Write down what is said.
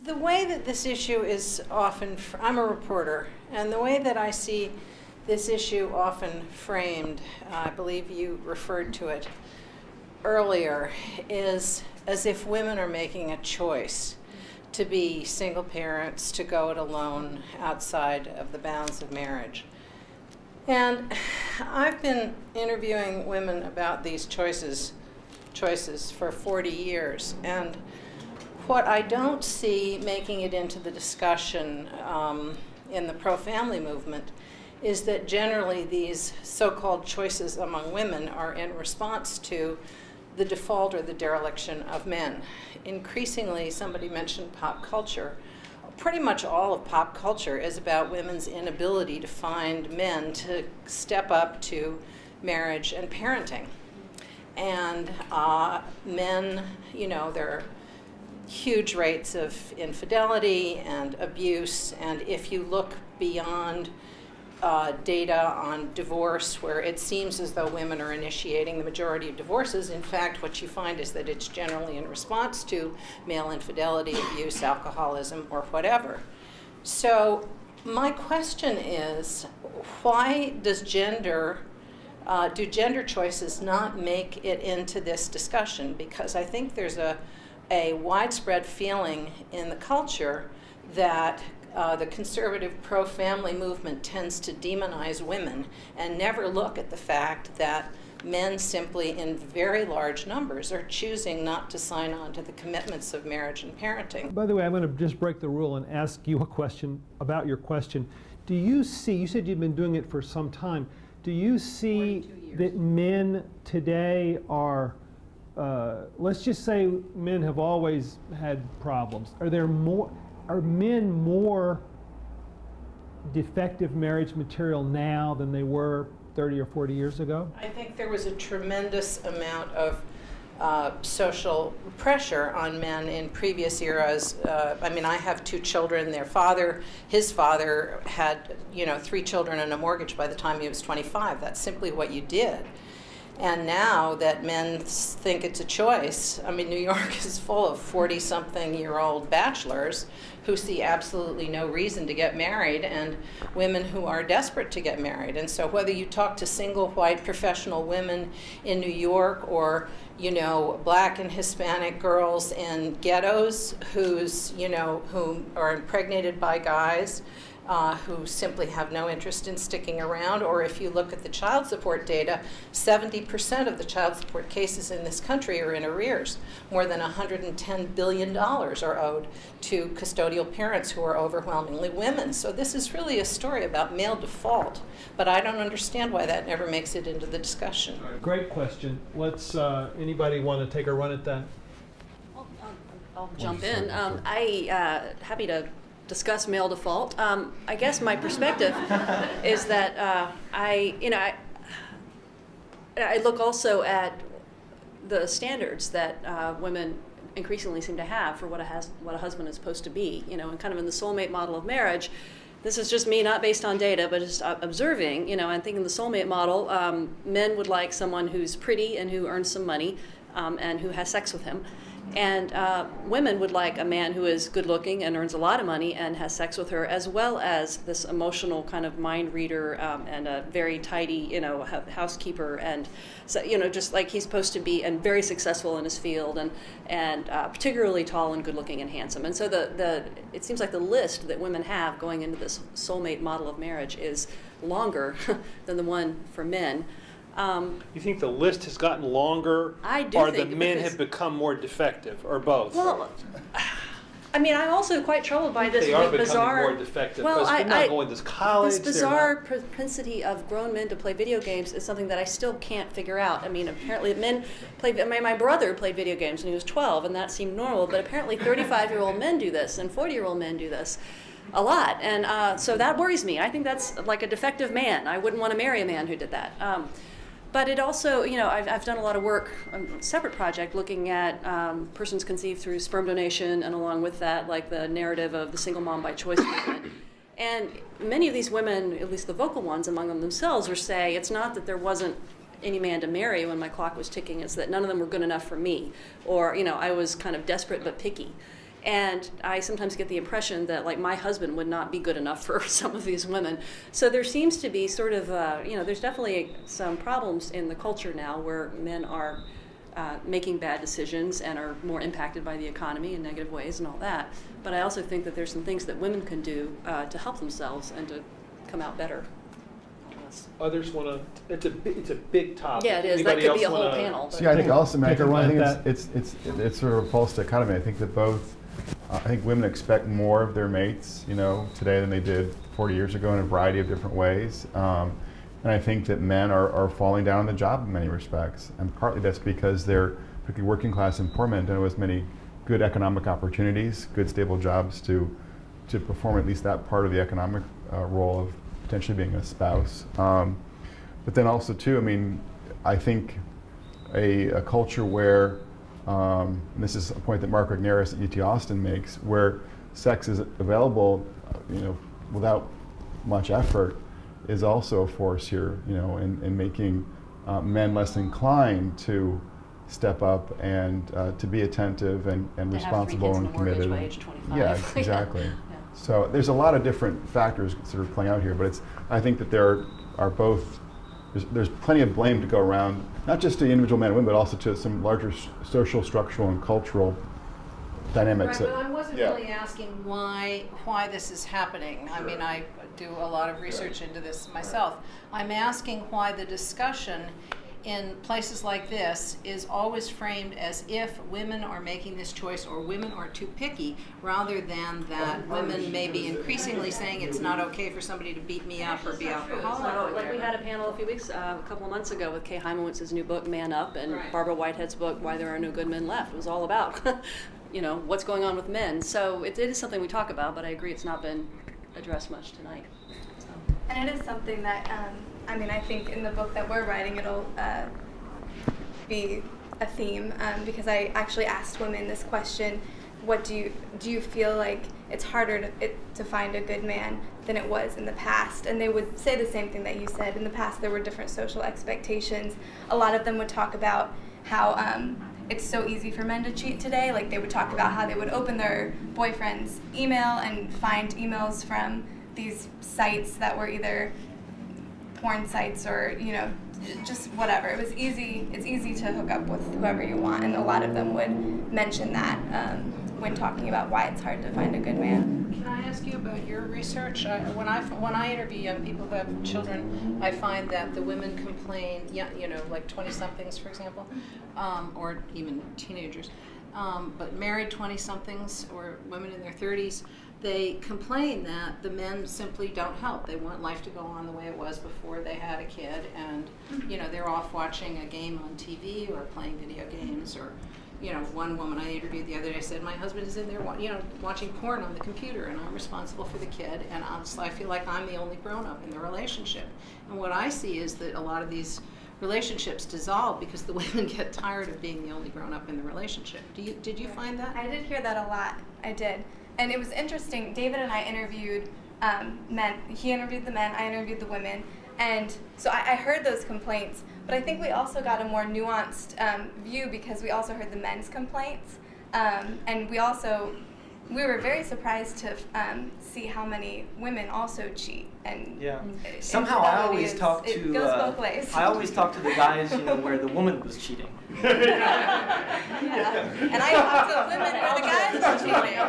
The way that this issue is often, I'm a reporter, and the way that I see this issue often framed, I believe you referred to it earlier, is as if women are making a choice to be single parents, to go it alone outside of the bounds of marriage. And I've been interviewing women about these choices for 40 years, and what I don't see making it into the discussion in the pro-family movement is that generally these so-called choices among women are in response to the default or the dereliction of men. Increasingly, somebody mentioned pop culture. Pretty much all of pop culture is about women's inability to find men to step up to marriage and parenting. And men, you know, there are huge rates of infidelity and abuse, and if you look beyond data on divorce, where it seems as though women are initiating the majority of divorces, in fact, what you find is that it's generally in response to male infidelity, abuse, alcoholism, or whatever. So my question is, why does do gender choices not make it into this discussion? Because I think there's a widespread feeling in the culture that the conservative pro-family movement tends to demonize women and never look at the fact that men simply in very large numbers are choosing not to sign on to the commitments of marriage and parenting. By the way, I'm going to just break the rule and ask you a question about your question. Do you see, you said you've been doing it for some time, do you see that men today are, let's just say men have always had problems. Are men more defective marriage material now than they were 30 or 40 years ago? I think there was a tremendous amount of social pressure on men in previous eras. I mean, I have 2 children. His father had, 3 children and a mortgage by the time he was 25. That's simply what you did. And now that men think it's a choice, I mean, New York is full of 40-something-year-old bachelors who see absolutely no reason to get married, and women who are desperate to get married. And so whether you talk to single white professional women in New York or, black and Hispanic girls in ghettos who are impregnated by guys who simply have no interest in sticking around, or if you look at the child support data, 70% of the child support cases in this country are in arrears. More than $110 billion are owed to custodial parents who are overwhelmingly women. So this is really a story about male default, but I don't understand why that never makes it into the discussion. Great question. Let's, anybody want to take a run at that? I'll jump in. Happy to discuss male default. I guess my perspective is that I look also at the standards that women increasingly seem to have for what a husband is supposed to be. And kind of in the soulmate model of marriage. This is just me, not based on data, but just observing. And thinking the soulmate model, men would like someone who's pretty and who earns some money, and who has sex with him. And women would like a man who is good looking and earns a lot of money and has sex with her, as well as this emotional kind of mind reader and a very tidy, housekeeper, and so, just like he's supposed to be, and very successful in his field, and particularly tall and good looking and handsome. And so it seems like the list that women have going into this soulmate model of marriage is longer than the one for men. You think the list has gotten longer, I do, or the men have become more defective, or both? Well, I mean, I'm also quite troubled by this they are bizarre. Becoming more defective because they're not going to college. This bizarre propensity of grown men to play video games is something that I still can't figure out. I mean, apparently men play. My brother played video games when he was 12, and that seemed normal. But apparently, 35-year-old men do this, and 40-year-old men do this a lot, and so that worries me. I think that's like a defective man. I wouldn't want to marry a man who did that. But it also, I've done a lot of work on a separate project looking at persons conceived through sperm donation, and along with that, like the narrative of the single mom by choice movement. And many of these women, at least the vocal ones among them themselves, are saying it's not that there wasn't any man to marry when my clock was ticking, it's that none of them were good enough for me, or I was kind of desperate but picky. And I sometimes get the impression that like my husband would not be good enough for some of these women. So there seems to be sort of, there's definitely some problems in the culture now where men are making bad decisions and are more impacted by the economy in negative ways and all that. But I also think that there's some things that women can do to help themselves and to come out better. Others want to. It's a big topic. Yeah, it is. That could be a whole panel. See, I think also, I think it's sort of a false dichotomy. I think that I think women expect more of their mates, today than they did 40 years ago in a variety of different ways. And I think that men are falling down on the job in many respects. And partly that's because they're, particularly working class and poor men, don't have as many good economic opportunities, good stable jobs to perform at least that part of the economic role of potentially being a spouse. But then also too, I think a culture where, and this is a point that Mark Regnerus at UT Austin makes, where sex is available, without much effort, is also a force here, in making men less inclined to step up and to be attentive and responsible and committed. By age 25. Yeah, exactly. Yeah. So there's a lot of different factors sort of playing out here, but I think that there are both. There's plenty of blame to go around, not just to individual men and women, but also to some larger social, structural, and cultural dynamics. Right, but I wasn't really asking why this is happening. Sure. I do a lot of research into this myself. I'm asking why the discussion in places like this is always framed as if women are making this choice or women are too picky, rather than that women may be increasingly saying it's not okay for somebody to beat me up or be alcoholic. Like we had a panel a couple of months ago with Kay Heimewitz's new book, Man Up, and Barbara Whitehead's book, Why There Are No Good Men Left. It was all about, what's going on with men. So it is something we talk about, but I agree it's not been addressed much tonight. So. And it is something that, I think in the book that we're writing, it'll be a theme, because I actually asked women this question: what do you feel like it's harder to find a good man than it was in the past? And they would say the same thing that you said. In the past, there were different social expectations. A lot of them would talk about how it's so easy for men to cheat today. Like, they would talk about how they would open their boyfriend's email and find emails from these sites that were either porn sites or, just whatever. It's easy to hook up with whoever you want, and a lot of them would mention that when talking about why it's hard to find a good man. Can I ask you about your research? When I interview young people who have children, I find that the women complain, like 20-somethings, for example, or even teenagers, but married 20-somethings or women in their 30s, they complain that the men simply don't help. They want life to go on the way it was before they had a kid, and they're off watching a game on TV or playing video games, or one woman I interviewed the other day said, my husband is in there watching porn on the computer, and I'm responsible for the kid, and honestly I feel like I'm the only grown-up in the relationship. And what I see is that a lot of these relationships dissolve because the women get tired of being the only grown-up in the relationship. Did you find that? I did hear that a lot. I did. And it was interesting. David and I interviewed men. He interviewed the men, I interviewed the women. And so I heard those complaints, but I think we also got a more nuanced view because we also heard the men's complaints. And we were very surprised to see how many women also cheat. And somehow I always talk to it goes both ways. I always talk to the guys, where the woman was cheating. And I talk to the women where the guys are cheating.